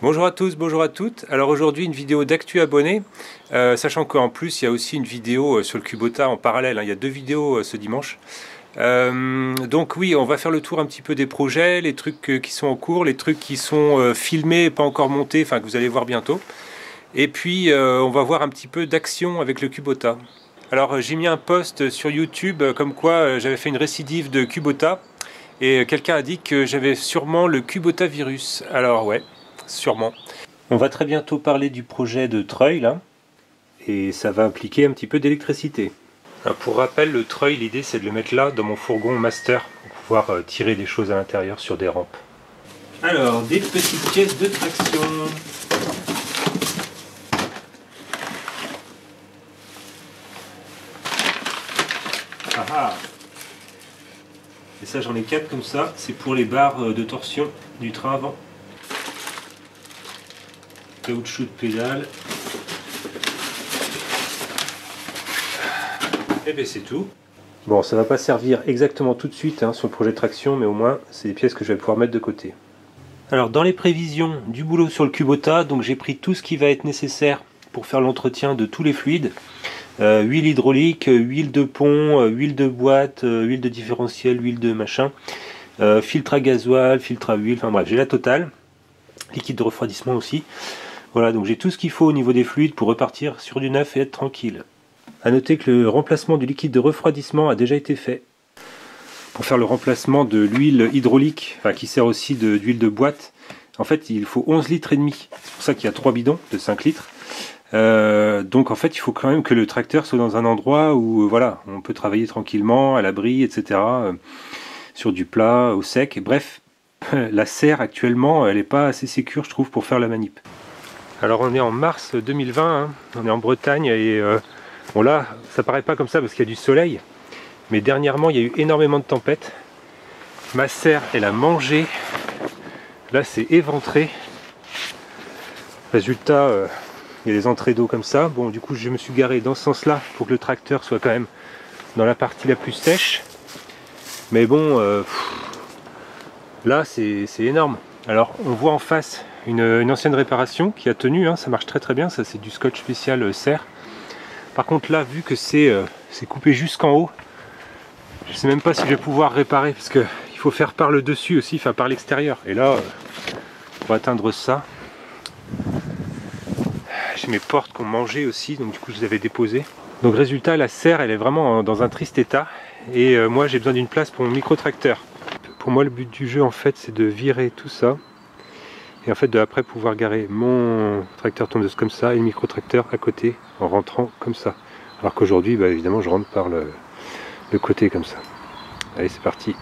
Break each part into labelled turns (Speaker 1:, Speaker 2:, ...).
Speaker 1: Bonjour à tous, bonjour à toutes. Alors aujourd'hui une vidéo d'actu abonné, sachant qu'en plus il y a aussi une vidéo sur le Kubota en parallèle, hein. Il y a deux vidéos ce dimanche. Donc oui, on va faire le tour un petit peu des projets, les trucs qui sont en cours, les trucs qui sont filmés, pas encore montés, enfin que vous allez voir bientôt. Et puis on va voir un petit peu d'action avec le Kubota. Alors j'ai mis un post sur YouTube comme quoi j'avais fait une récidive de Kubota. Et quelqu'un a dit que j'avais sûrement le Kubota virus. Alors ouais, sûrement. On va très bientôt parler du projet de treuil là. Et ça va impliquer un petit peu d'électricité. Pour rappel, le treuil, l'idée c'est de le mettre là dans mon fourgon master pour pouvoir tirer des choses à l'intérieur sur des rampes. Alors, des petites pièces de traction. Ah ah. Et ça j'en ai 4 comme ça, c'est pour les barres de torsion du train avant. Caoutchouc de pédale. Et bien c'est tout. Bon, ça va pas servir exactement tout de suite sur le projet de traction, mais au moins c'est des pièces que je vais pouvoir mettre de côté. Alors dans les prévisions du boulot sur le Kubota, donc j'ai pris tout ce qui va être nécessaire pour faire l'entretien de tous les fluides. Huile hydraulique, huile de pont, huile de boîte, huile de différentiel, huile de machin, filtre à gasoil, filtre à huile, enfin bref, j'ai la totale. Liquide de refroidissement aussi. Voilà, donc j'ai tout ce qu'il faut au niveau des fluides pour repartir sur du neuf et être tranquille. A noter que le remplacement du liquide de refroidissement a déjà été fait. Pour faire le remplacement de l'huile hydraulique, enfin qui sert aussi d'huile de boîte, en fait il faut 11 litres et demi. C'est pour ça qu'il y a 3 bidons de 5 litres. Donc en fait il faut quand même que le tracteur soit dans un endroit où voilà, on peut travailler tranquillement, à l'abri, etc. Sur du plat, au sec, bref, la serre actuellement elle n'est pas assez sécure je trouve pour faire la manip. Alors on est en mars 2020, on est en Bretagne et bon là ça paraît pas comme ça parce qu'il y a du soleil, mais dernièrement il y a eu énormément de tempêtes. Ma serre elle a mangé, là c'est éventré, résultat il y a des entrées d'eau comme ça. Bon, du coup je me suis garé dans ce sens là pour que le tracteur soit quand même dans la partie la plus sèche, mais bon là c'est énorme. Alors on voit en face une ancienne réparation qui a tenu, ça marche très très bien, ça c'est du scotch spécial serre. Par contre là, vu que c'est coupé jusqu'en haut, je sais même pas si je vais pouvoir réparer parce qu'il faut faire par le dessus aussi, enfin par l'extérieur. Et là, on va atteindre ça. J'ai mes portes qui ont mangé aussi, donc du coup je les avais déposées. Donc résultat, la serre elle est vraiment dans un triste état. Et moi j'ai besoin d'une place pour mon micro-tracteur. Pour moi le but du jeu en fait c'est de virer tout ça. Et en fait de après pouvoir garer mon tracteur tondeuse comme ça et le micro-tracteur à côté en rentrant comme ça. Alors qu'aujourd'hui évidemment je rentre par le côté comme ça. Allez c'est parti.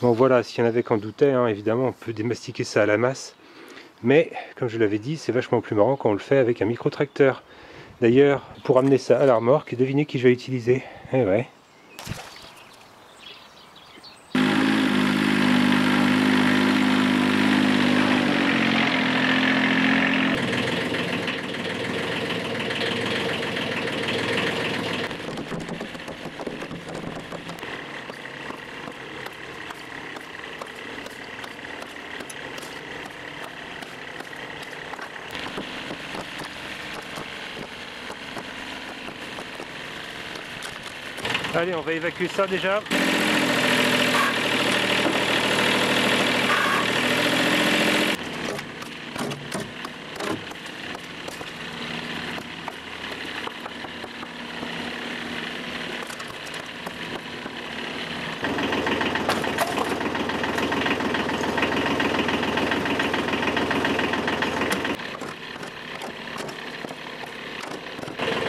Speaker 1: Bon voilà, s'il y en avait qu'en doutait, évidemment on peut démastiquer ça à la masse. Mais comme je l'avais dit, c'est vachement plus marrant quand on le fait avec un micro-tracteur. D'ailleurs, pour amener ça à la remorque, devinez qui je vais utiliser. Eh ouais. Allez, on va évacuer ça déjà.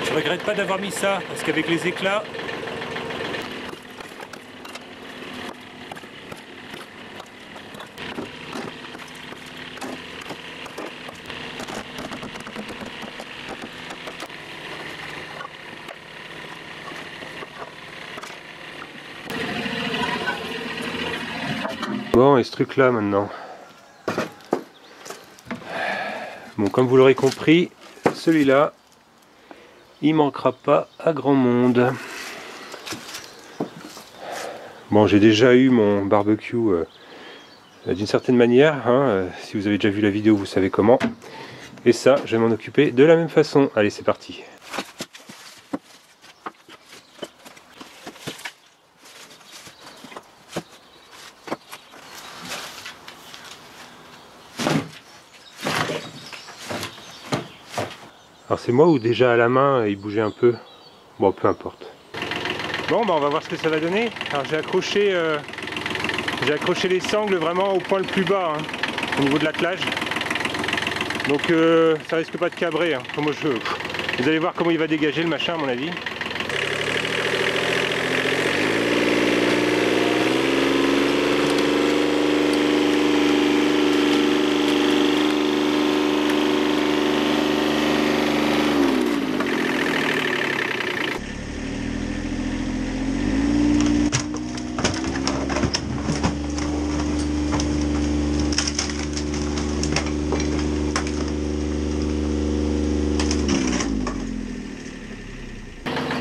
Speaker 1: Je regrette pas d'avoir mis ça, parce qu'avec les éclats, bon, et ce truc là maintenant. Bon, comme vous l'aurez compris, celui-là, il manquera pas à grand monde. Bon, j'ai déjà eu mon barbecue d'une certaine manière, hein, si vous avez déjà vu la vidéo, vous savez comment. Et ça, je vais m'en occuper de la même façon. Allez, c'est parti. Alors c'est moi ou déjà à la main il bougeait un peu. Bon, peu importe. Bon, bah on va voir ce que ça va donner. Alors j'ai accroché les sangles vraiment au point le plus bas, hein, au niveau de l'attelage. Donc ça risque pas de cabrer. Hein. Moi, vous allez voir comment il va dégager le machin à mon avis.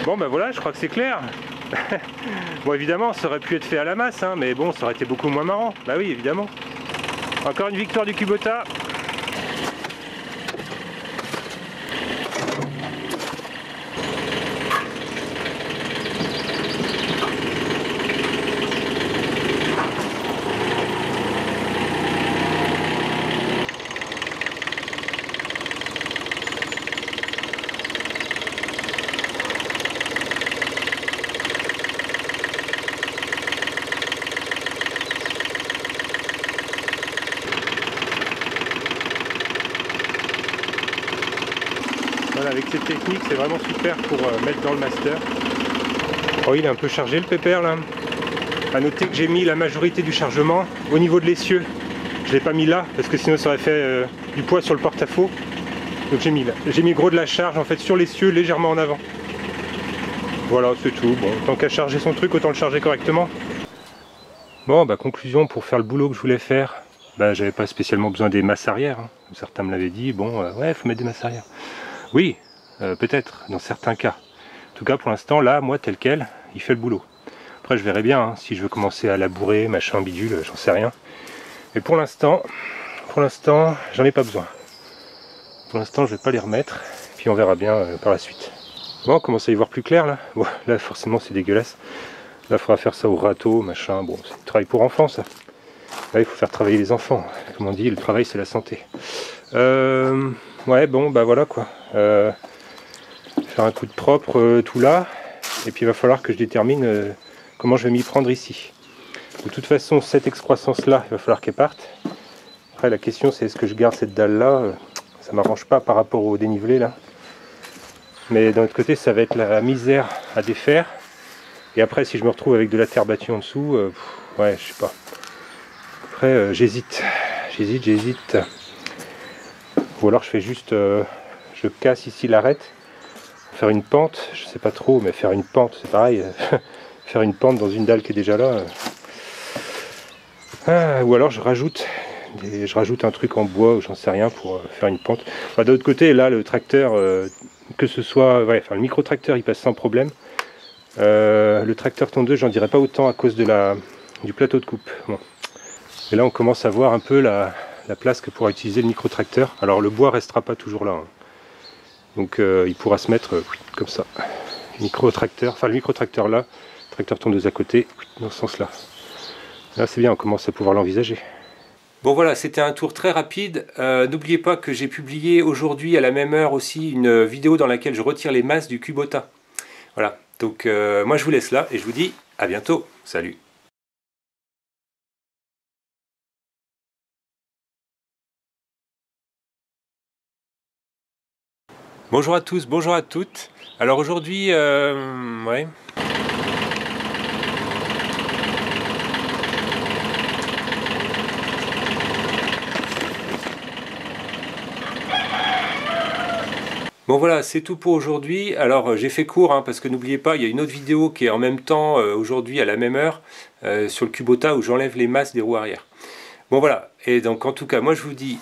Speaker 1: Bon ben voilà, je crois que c'est clair. Bon évidemment ça aurait pu être fait à la masse, hein, mais bon ça aurait été beaucoup moins marrant. Bah oui évidemment. Encore une victoire du Kubota. Voilà, avec cette technique, c'est vraiment super pour mettre dans le master. Oh, il est un peu chargé le pépère là. A noter que j'ai mis la majorité du chargement au niveau de l'essieu. Je ne l'ai pas mis là parce que sinon ça aurait fait du poids sur le porte-à-faux. Donc j'ai mis là. J'ai mis gros de la charge en fait sur l'essieu légèrement en avant. Voilà, c'est tout. Bon, tant qu'à charger son truc, autant le charger correctement. Bon, bah conclusion, pour faire le boulot que je voulais faire, bah j'avais pas spécialement besoin des masses arrière. Hein. Certains me l'avaient dit, bon, ouais, faut mettre des masses arrière. Oui, peut-être, dans certains cas. En tout cas, pour l'instant, là, moi, tel quel, il fait le boulot. Après, je verrai bien, hein, si je veux commencer à labourer, machin, bidule, j'en sais rien. Mais pour l'instant, j'en ai pas besoin. Pour l'instant, je vais pas les remettre, puis on verra bien par la suite. Bon, on commence à y voir plus clair, là. Bon, là, forcément, c'est dégueulasse. Là, il faudra faire ça au râteau, machin. Bon, c'est du travail pour enfants, ça. Là, il faut faire travailler les enfants. Comme on dit, le travail, c'est la santé. Ouais, bon, bah voilà, quoi. Faire un coup de propre tout là. Et puis, il va falloir que je détermine comment je vais m'y prendre ici. De toute façon, cette excroissance-là, il va falloir qu'elle parte. Après, la question, c'est est-ce que je garde cette dalle-là ça m'arrange pas par rapport au dénivelé, là. Mais d'un autre côté, ça va être la misère à défaire. Et après, si je me retrouve avec de la terre battue en dessous, ouais, je sais pas. Après, j'hésite. Ou alors je fais juste, je casse ici l'arête. Faire une pente, je sais pas trop, mais faire une pente, c'est pareil. Faire une pente dans une dalle qui est déjà là. Ou alors je rajoute un truc en bois ou j'en sais rien pour faire une pente. Enfin, de l'autre côté, là, le tracteur, que ce soit, ouais, enfin, le micro-tracteur, il passe sans problème. Le tracteur tondeuse, j'en dirais pas autant à cause de du plateau de coupe. Bon. Et là, on commence à voir un peu la place que pourra utiliser le micro-tracteur. Alors, le bois restera pas toujours là. Hein. Donc, il pourra se mettre comme ça. Micro-tracteur, enfin le micro-tracteur là, tracteur tondeuse à côté, dans ce sens-là. Là, c'est bien, on commence à pouvoir l'envisager. Bon voilà, c'était un tour très rapide. N'oubliez pas que j'ai publié aujourd'hui à la même heure aussi une vidéo dans laquelle je retire les masses du Kubota. Voilà, donc moi je vous laisse là et je vous dis à bientôt. Salut! Bonjour à tous, bonjour à toutes. Alors aujourd'hui, ouais. Bon voilà, c'est tout pour aujourd'hui. Alors j'ai fait court hein, parce que n'oubliez pas, il y a une autre vidéo qui est en même temps aujourd'hui à la même heure sur le Kubota où j'enlève les masses des roues arrière. Bon voilà, et donc en tout cas moi je vous dis